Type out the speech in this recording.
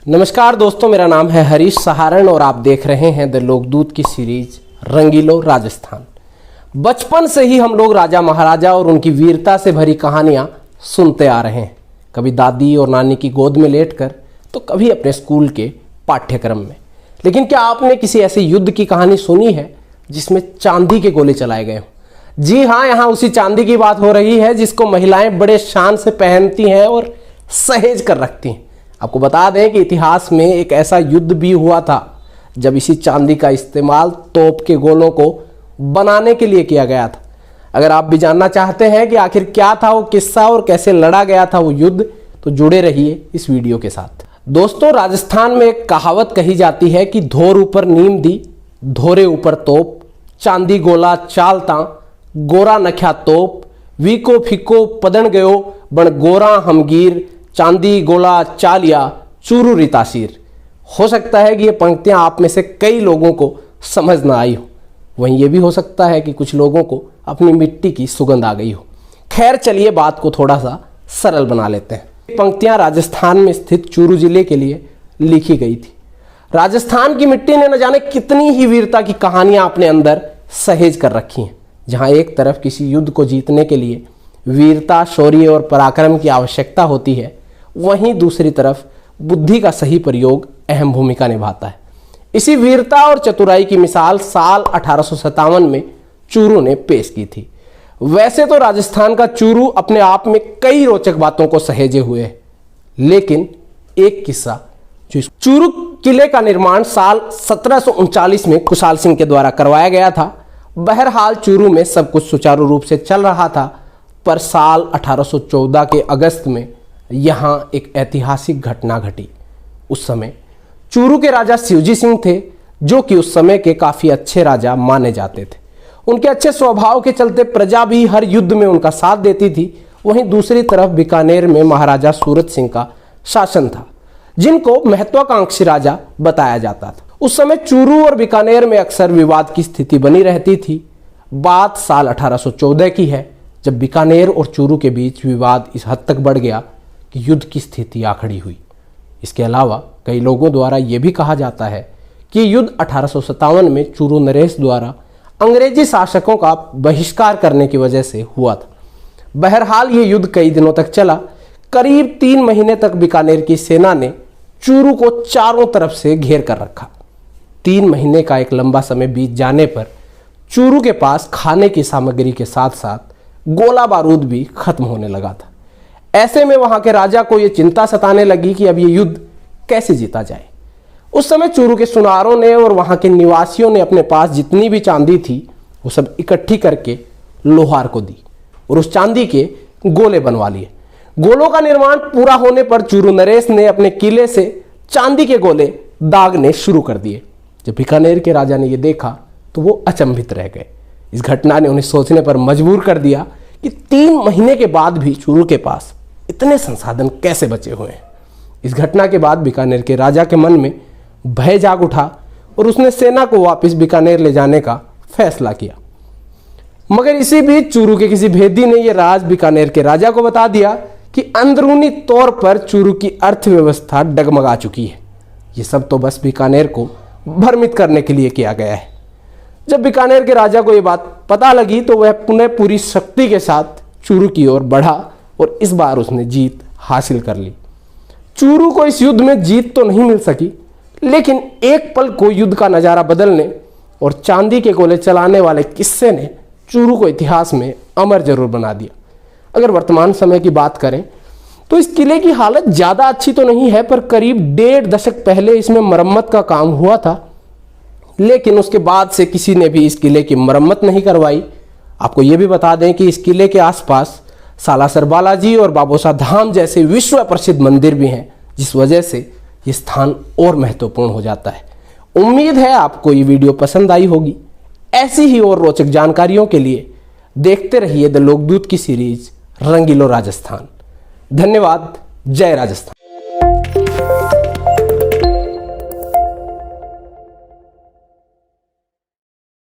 नमस्कार दोस्तों, मेरा नाम है हरीश सहारण और आप देख रहे हैं द लोकदूत की सीरीज रंगीलो राजस्थान। बचपन से ही हम लोग राजा महाराजा और उनकी वीरता से भरी कहानियां सुनते आ रहे हैं, कभी दादी और नानी की गोद में लेटकर तो कभी अपने स्कूल के पाठ्यक्रम में। लेकिन क्या आपने किसी ऐसे युद्ध की कहानी सुनी है जिसमें चांदी के गोले चलाए गए हों? जी हाँ, यहाँ उसी चांदी की बात हो रही है जिसको महिलाएं बड़े शान से पहनती हैं और सहेज कर रखती हैं। आपको बता दें कि इतिहास में एक ऐसा युद्ध भी हुआ था जब इसी चांदी का इस्तेमाल तोप के गोलों को बनाने के लिए किया गया था। अगर आप भी जानना चाहते हैं कि आखिर क्या था वो किस्सा और कैसे लड़ा गया था वो युद्ध, तो जुड़े रहिए इस वीडियो के साथ। दोस्तों, राजस्थान में एक कहावत कही जाती है कि धोर ऊपर नीम दी, धोरे ऊपर तोप, चांदी गोला चालता, गोरा नख्या तोप, वीको फिको पदन गयो, बण गोरा हमगीर, चांदी गोला चालिया, चूरू रितासीर। हो सकता है कि ये पंक्तियां आप में से कई लोगों को समझ ना आई हो, वहीं ये भी हो सकता है कि कुछ लोगों को अपनी मिट्टी की सुगंध आ गई हो। खैर, चलिए बात को थोड़ा सा सरल बना लेते हैं। पंक्तियां राजस्थान में स्थित चूरू जिले के लिए लिखी गई थी। राजस्थान की मिट्टी ने न जाने कितनी ही वीरता की कहानियां अपने अंदर सहेज कर रखी हैं। जहां एक तरफ किसी युद्ध को जीतने के लिए वीरता, शौर्य और पराक्रम की आवश्यकता होती है, वहीं दूसरी तरफ बुद्धि का सही प्रयोग अहम भूमिका निभाता है। इसी वीरता और चतुराई की मिसाल साल 1857 में चूरू ने पेश की थी। वैसे तो राजस्थान का चूरू अपने आप में कई रोचक बातों को सहेजे हुए है, लेकिन एक किस्सा जो चूरू किले का निर्माण साल 1739 में कुशाल सिंह के द्वारा करवाया गया था। बहरहाल चूरू में सब कुछ सुचारू रूप से चल रहा था, पर साल 1814 के अगस्त में यहाँ एक ऐतिहासिक घटना घटी। उस समय चूरू के राजा शिवजी सिंह थे, जो कि उस समय के काफ़ी अच्छे राजा माने जाते थे। उनके अच्छे स्वभाव के चलते प्रजा भी हर युद्ध में उनका साथ देती थी। वहीं दूसरी तरफ बीकानेर में महाराजा सूरत सिंह का शासन था, जिनको महत्वाकांक्षी राजा बताया जाता था। उस समय चूरू और बीकानेर में अक्सर विवाद की स्थिति बनी रहती थी। बात साल 1814 की है, जब बीकानेर और चूरू के बीच विवाद इस हद तक बढ़ गया कि युद्ध की स्थिति आ खड़ी हुई। इसके अलावा कई लोगों द्वारा यह भी कहा जाता है कि युद्ध 1857 में चूरू नरेश द्वारा अंग्रेजी शासकों का बहिष्कार करने की वजह से हुआ था। बहरहाल ये युद्ध कई दिनों तक चला। करीब 3 महीने तक बीकानेर की सेना ने चूरू को चारों तरफ से घेर कर रखा। 3 महीने का एक लंबा समय बीत जाने पर चूरू के पास खाने की सामग्री के साथ साथ गोला बारूद भी खत्म होने लगा था। ऐसे में वहां के राजा को यह चिंता सताने लगी कि अब ये युद्ध कैसे जीता जाए। उस समय चूरू के सुनारों ने और वहां के निवासियों ने अपने पास जितनी भी चांदी थी वो सब इकट्ठी करके लोहार को दी और उस चांदी के गोले बनवा लिए। गोलों का निर्माण पूरा होने पर चूरू नरेश ने अपने किले से चांदी के गोले दागने शुरू कर दिए। जब बीकानेर के राजा ने यह देखा तो वो अचंभित रह गए। इस घटना ने उन्हें सोचने पर मजबूर कर दिया कि 3 महीने के बाद भी चूरू के पास इतने संसाधन कैसे बचे हुए हैं। इस घटना के बाद बीकानेर के राजा के मन में भय जाग उठा और उसने सेना को वापस बीकानेर ले जाने का फैसला किया। मगर इसी बीच चूरू के किसी भेदी ने यह राज बीकानेर के राजा को बता दिया कि अंदरूनी तौर पर चूरू की अर्थव्यवस्था डगमगा चुकी है। ये सब तो बस बीकानेर को भ्रमित करने के लिए किया गया है। जब बीकानेर के राजा को यह बात पता लगी तो वह पुनः पूरी शक्ति के साथ चूरू की ओर बढ़ा और इस बार उसने जीत हासिल कर ली। चूरू को इस युद्ध में जीत तो नहीं मिल सकी, लेकिन एक पल को युद्ध का नज़ारा बदलने और चांदी के गोले चलाने वाले किस्से ने चूरू को इतिहास में अमर जरूर बना दिया। अगर वर्तमान समय की बात करें तो इस किले की हालत ज़्यादा अच्छी तो नहीं है, पर करीब 1.5 दशक पहले इसमें मरम्मत का काम हुआ था, लेकिन उसके बाद से किसी ने भी इस किले की मरम्मत नहीं करवाई। आपको ये भी बता दें कि इस किले के आसपास सालासर बालाजी और बाबोसा धाम जैसे विश्व प्रसिद्ध मंदिर भी हैं, जिस वजह से ये स्थान और महत्वपूर्ण हो जाता है। उम्मीद है आपको ये वीडियो पसंद आई होगी। ऐसी ही और रोचक जानकारियों के लिए देखते रहिए द लोकदूत की सीरीज रंगीलो राजस्थान। धन्यवाद। जय राजस्थान।